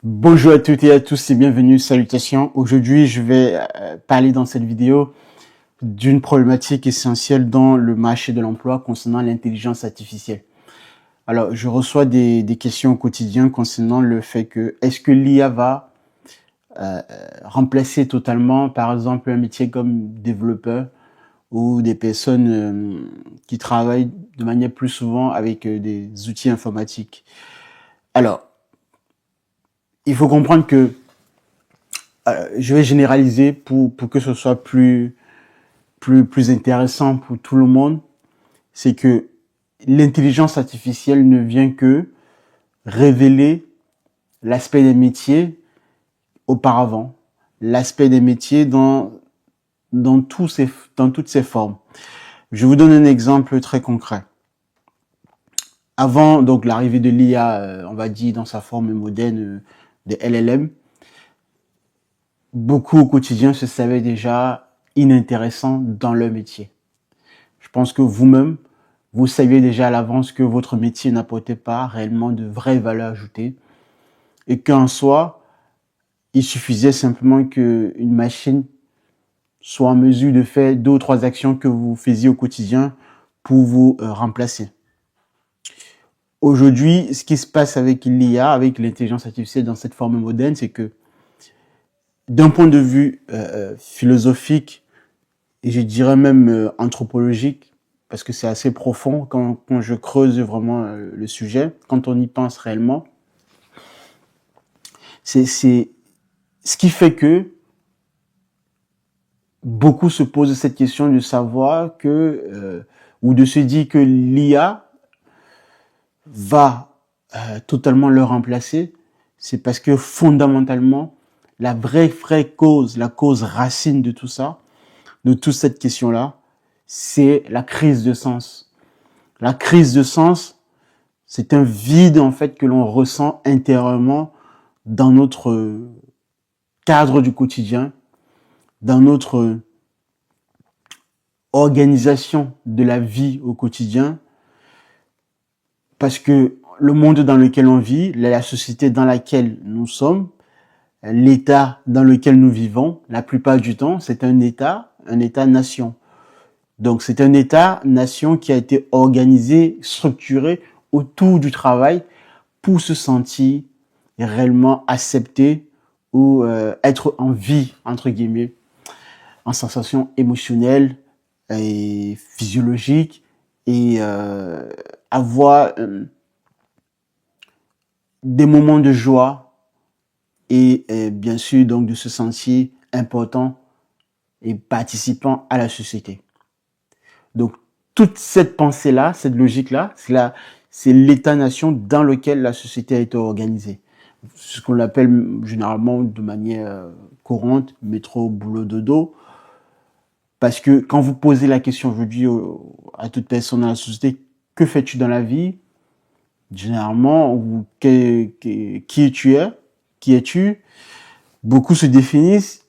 Bonjour à toutes et à tous et bienvenue, salutations. Aujourd'hui, je vais parler dans cette vidéo d'une problématique essentielle dans le marché de l'emploi concernant l'intelligence artificielle. Alors, je reçois des questions au quotidien concernant le fait que est-ce que l'IA va remplacer totalement, par exemple, un métier comme développeur ou des personnes qui travaillent de manière plus souvent avec des outils informatiques. Alors, il faut comprendre que je vais généraliser pour que ce soit plus intéressant pour tout le monde. C'est que l'intelligence artificielle ne vient que révéler l'aspect des métiers auparavant, l'aspect des métiers dans toutes ses formes. Je vous donne un exemple très concret. Avant donc l'arrivée de l'IA, on va dire dans sa forme moderne des LLM, beaucoup au quotidien se savaient déjà inintéressants dans leur métier. Je pense que vous-même, vous saviez déjà à l'avance que votre métier n'apportait pas réellement de vraie valeur ajoutée et qu'en soi, il suffisait simplement qu'une machine soit en mesure de faire 2 ou 3 actions que vous faisiez au quotidien pour vous remplacer. Aujourd'hui, ce qui se passe avec l'IA, avec l'intelligence artificielle dans cette forme moderne, c'est que d'un point de vue philosophique et je dirais même anthropologique, parce que c'est assez profond quand je creuse vraiment le sujet, quand on y pense réellement, c'est ce qui fait que beaucoup se posent cette question de savoir que ou de se dire que l'IA va totalement le remplacer. C'est parce que fondamentalement, la vraie cause, la cause racine de tout ça, de toute cette question-là, c'est la crise de sens. La crise de sens, c'est un vide en fait que l'on ressent intérieurement dans notre cadre du quotidien, dans notre organisation de la vie au quotidien, parce que le monde dans lequel on vit, la société dans laquelle nous sommes, l'état dans lequel nous vivons, la plupart du temps, c'est un État-nation. Donc c'est un État-nation qui a été organisé, structuré autour du travail pour se sentir réellement accepté ou être en vie, entre guillemets, en sensation émotionnelle et physiologique et avoir des moments de joie et bien sûr donc de se sentir important et participant à la société. Donc toute cette pensée-là, cette logique-là, c'est l'état-nation dans lequel la société a été organisée. Ce qu'on appelle généralement de manière courante, métro, boulot, dodo. Parce que quand vous posez la question aujourd'hui à toute personne dans la société, que fais-tu dans la vie? Généralement, ou qui es-tu? Beaucoup se définissent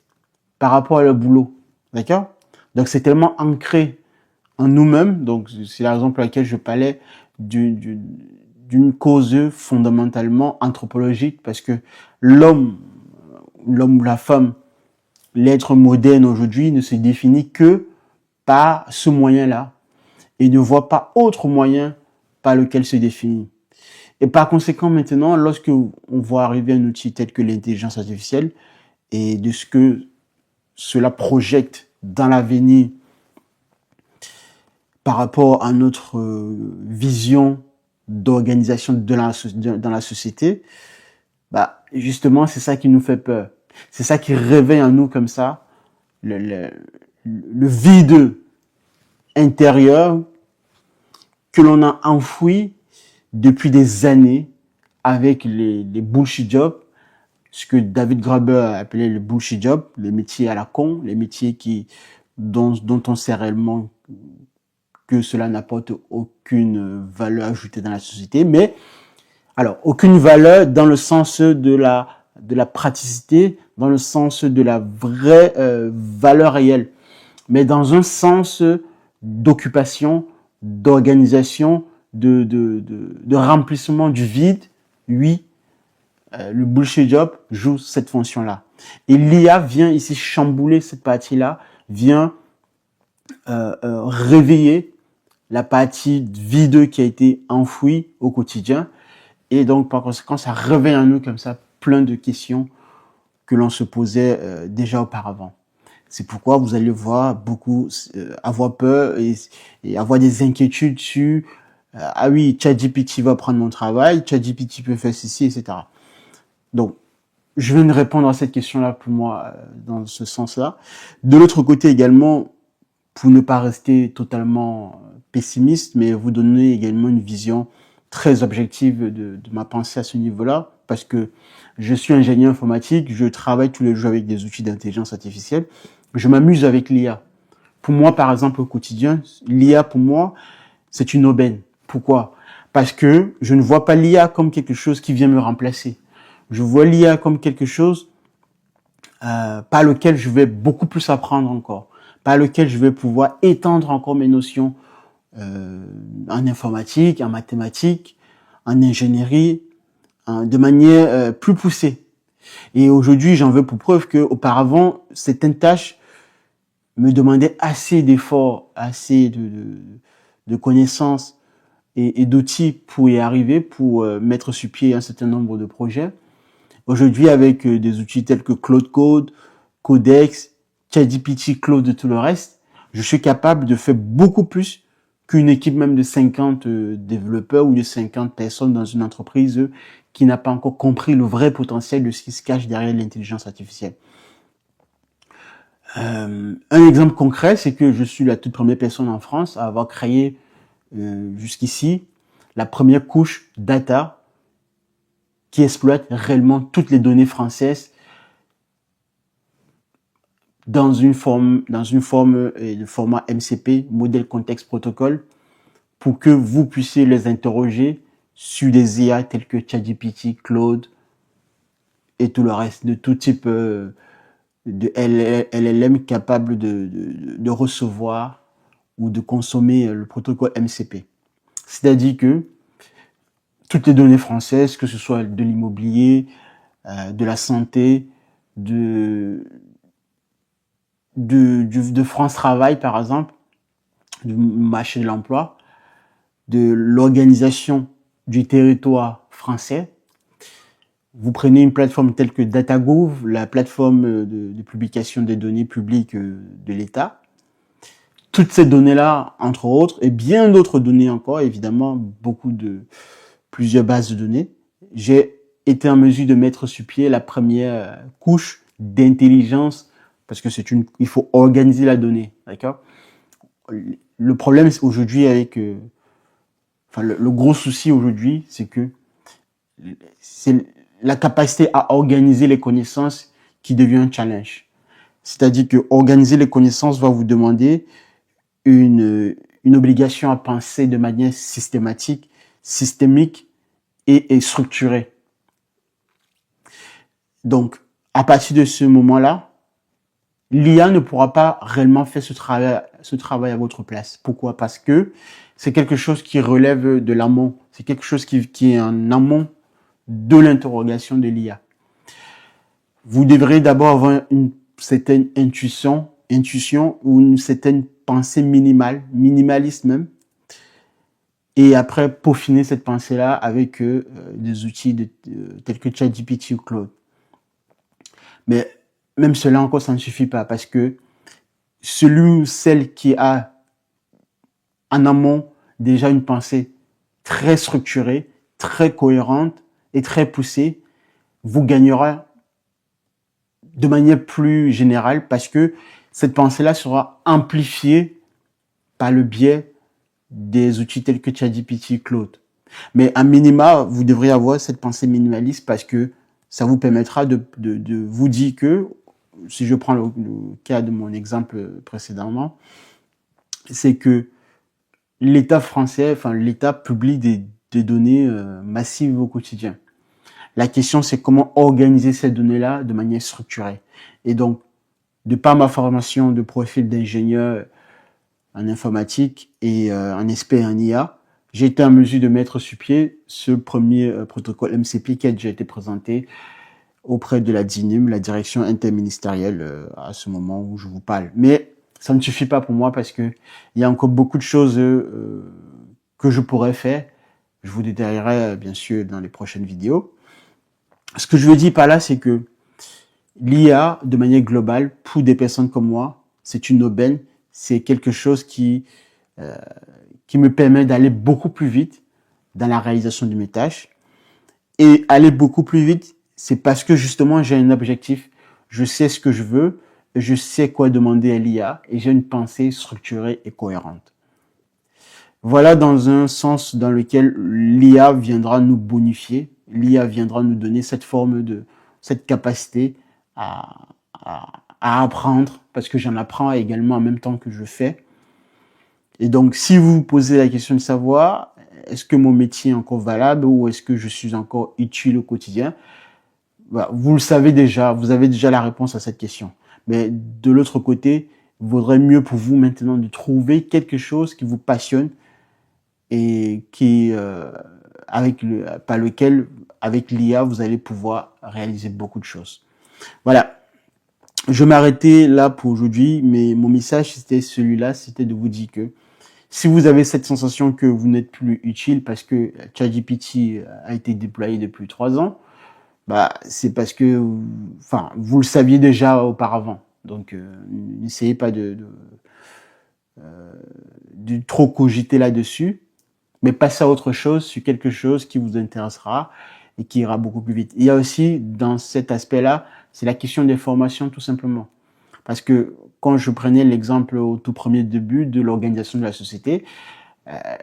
par rapport à leur boulot. D'accord? Donc c'est tellement ancré en nous-mêmes, donc c'est la raison pour laquelle je parlais d'une cause fondamentalement anthropologique, parce que l'homme ou la femme, l'être moderne aujourd'hui ne se définit que par ce moyen-là et ne voit pas autre moyen par lequel se définit. Et par conséquent, maintenant, lorsque on voit arriver un outil tel que l'intelligence artificielle et de ce que cela projette dans l'avenir par rapport à notre vision d'organisation dans la société, bah justement, c'est ça qui nous fait peur. C'est ça qui réveille en nous comme ça le vide intérieur que l'on a enfoui depuis des années avec les bullshit jobs, ce que David Graeber a appelé le bullshit job, les métiers à la con, les métiers dont on sait réellement que cela n'apporte aucune valeur ajoutée dans la société, mais alors aucune valeur dans le sens de la praticité, dans le sens de la vraie valeur réelle, mais dans un sens d'occupation, d'organisation, de remplissement du vide, oui, le bullshit job joue cette fonction-là. Et l'IA vient ici chambouler cette partie-là, vient réveiller la partie vide qui a été enfouie au quotidien. Et donc, par conséquent, ça réveille en nous comme ça plein de questions que l'on se posait déjà auparavant. C'est pourquoi vous allez voir beaucoup avoir peur et avoir des inquiétudes sur ah oui, ChatGPT va prendre mon travail, ChatGPT peut faire ceci, etc. Donc, je viens de répondre à cette question-là pour moi dans ce sens-là. De l'autre côté également, pour ne pas rester totalement pessimiste, mais vous donner également une vision très objective de ma pensée à ce niveau-là, parce que je suis ingénieur informatique, je travaille tous les jours avec des outils d'intelligence artificielle, je m'amuse avec l'IA. Pour moi, par exemple, au quotidien, l'IA, pour moi, c'est une aubaine. Pourquoi? Parce que je ne vois pas l'IA comme quelque chose qui vient me remplacer. Je vois l'IA comme quelque chose par lequel je vais beaucoup plus apprendre encore, par lequel je vais pouvoir étendre encore mes notions en informatique, en mathématiques, en ingénierie, de manière plus poussée. Et aujourd'hui, j'en veux pour preuve que auparavant, certaines tâches me demandaient assez d'efforts, assez de connaissances et d'outils pour y arriver, pour mettre sur pied un certain nombre de projets. Aujourd'hui, avec des outils tels que Claude Code, Codex, ChatGPT, Claude et tout le reste, je suis capable de faire beaucoup plus qu'une équipe même de 50 développeurs ou de 50 personnes dans une entreprise qui n'a pas encore compris le vrai potentiel de ce qui se cache derrière l'intelligence artificielle. Un exemple concret, c'est que je suis la toute première personne en France à avoir créé jusqu'ici la première couche data qui exploite réellement toutes les données françaises dans une forme de format MCP, Model Context Protocol, pour que vous puissiez les interroger sur des IA tels que ChatGPT, Claude et tout le reste, de tout type de LLM capable de recevoir ou de consommer le protocole MCP. C'est-à-dire que toutes les données françaises, que ce soit de l'immobilier, de la santé, de France Travail, par exemple, du marché de l'emploi, de l'organisation du territoire français. Vous prenez une plateforme telle que DataGouv, la plateforme de publication des données publiques de l'État. Toutes ces données-là, entre autres, et bien d'autres données encore, évidemment, plusieurs bases de données, j'ai été en mesure de mettre sur pied la première couche d'intelligence, parce que il faut organiser la donnée, d'accord? Le problème aujourd'hui le gros souci aujourd'hui, c'est que c'est la capacité à organiser les connaissances qui devient un challenge. C'est-à-dire que organiser les connaissances va vous demander une obligation à penser de manière systématique, systémique et structurée. Donc, à partir de ce moment-là, l'IA ne pourra pas réellement faire ce travail à votre place. Pourquoi? Parce que c'est quelque chose qui relève de l'amont. C'est quelque chose qui est en amont de l'interrogation de l'IA. Vous devrez d'abord avoir une certaine intuition ou une certaine pensée minimaliste même, et après peaufiner cette pensée-là avec des outils tels que ChatGPT ou Claude. Mais même cela encore, ça ne suffit pas, parce que celui ou celle qui a en amont déjà une pensée très structurée, très cohérente et très poussée, vous gagnera de manière plus générale, parce que cette pensée-là sera amplifiée par le biais des outils tels que ChatGPT, Claude. Mais à minima, vous devriez avoir cette pensée minimaliste, parce que ça vous permettra de vous dire que, si je prends le cas de mon exemple précédemment, c'est que l'État français, l'État publie des données massives au quotidien. La question, c'est comment organiser ces données-là de manière structurée. Et donc, de par ma formation de profil d'ingénieur en informatique et en expert en IA, j'ai été en mesure de mettre sur pied ce premier protocole MCP qui a déjà été présenté auprès de la DINUM, la direction interministérielle, à ce moment où je vous parle. Mais ça ne suffit pas pour moi parce que il y a encore beaucoup de choses que je pourrais faire. Je vous détaillerai bien sûr dans les prochaines vidéos. Ce que je veux dire par là, c'est que l'IA, de manière globale, pour des personnes comme moi, c'est une aubaine, c'est quelque chose qui me permet d'aller beaucoup plus vite dans la réalisation de mes tâches. Et aller beaucoup plus vite, c'est parce que justement j'ai un objectif, je sais ce que je veux, je sais quoi demander à l'IA et j'ai une pensée structurée et cohérente. Voilà dans un sens dans lequel l'IA viendra nous bonifier, l'IA viendra nous donner cette forme de, cette capacité à, à apprendre, parce que j'en apprends également en même temps que je fais. Et donc, si vous vous posez la question de savoir, est-ce que mon métier est encore valable ou est-ce que je suis encore utile au quotidien, bah, vous le savez déjà, vous avez déjà la réponse à cette question. Mais de l'autre côté, il vaudrait mieux pour vous maintenant de trouver quelque chose qui vous passionne et qui, par lequel, avec l'IA, vous allez pouvoir réaliser beaucoup de choses. Voilà. Je m'arrêtais là pour aujourd'hui, mais mon message, c'était celui-là, c'était de vous dire que si vous avez cette sensation que vous n'êtes plus utile parce que ChatGPT a été déployé depuis 3 ans, bah, c'est parce que, enfin, vous le saviez déjà auparavant. Donc, n'essayez pas de trop cogiter là-dessus, mais passez à autre chose, sur quelque chose qui vous intéressera et qui ira beaucoup plus vite. Il y a aussi, dans cet aspect-là, c'est la question des formations, tout simplement. Parce que quand je prenais l'exemple au tout premier début de l'organisation de la société,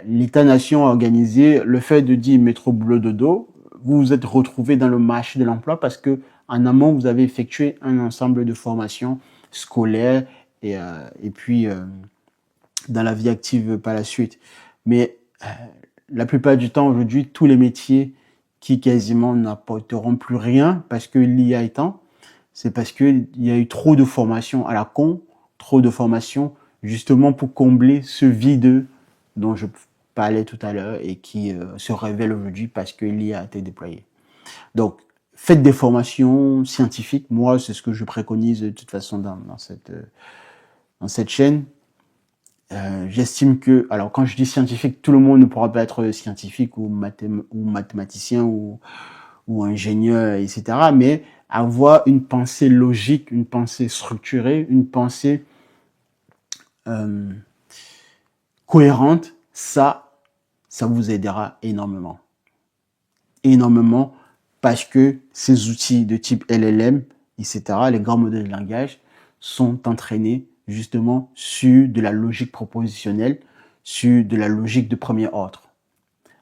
l'État-nation a organisé le fait de dire métro boulot dodo, vous vous êtes retrouvé dans le marché de l'emploi parce que en amont, vous avez effectué un ensemble de formations scolaires et puis dans la vie active par la suite. Mais la plupart du temps, aujourd'hui, tous les métiers qui quasiment n'apporteront plus rien parce que l'IA étant, c'est parce qu'il y a eu trop de formations à la con, trop de formations justement pour combler ce vide dont je parlais tout à l'heure et qui se révèle aujourd'hui parce que l'IA a été déployée. Donc, faites des formations scientifiques. Moi, c'est ce que je préconise de toute façon dans cette chaîne. J'estime que, alors quand je dis scientifique, tout le monde ne pourra pas être scientifique ou mathématicien ou ingénieur, etc. Mais avoir une pensée logique, une pensée structurée, une pensée cohérente, ça vous aidera énormément. Énormément parce que ces outils de type LLM, etc., les grands modèles de langage, sont entraînés justement sur de la logique propositionnelle, sur de la logique de premier ordre.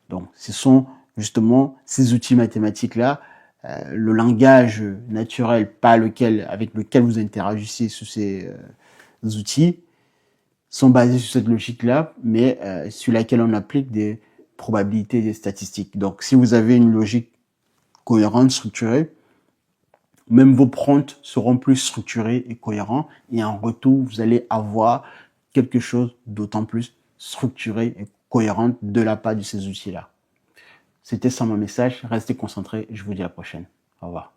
Donc, ce sont justement ces outils mathématiques-là, le langage naturel avec lequel vous interagissez sur ces outils, sont basés sur cette logique-là, mais sur laquelle on applique des probabilités et des statistiques. Donc, si vous avez une logique cohérente, structurée, même vos prompts seront plus structurés et cohérents, et en retour, vous allez avoir quelque chose d'autant plus structuré et cohérent de la part de ces outils-là. C'était ça mon message. Restez concentrés. Je vous dis à la prochaine. Au revoir.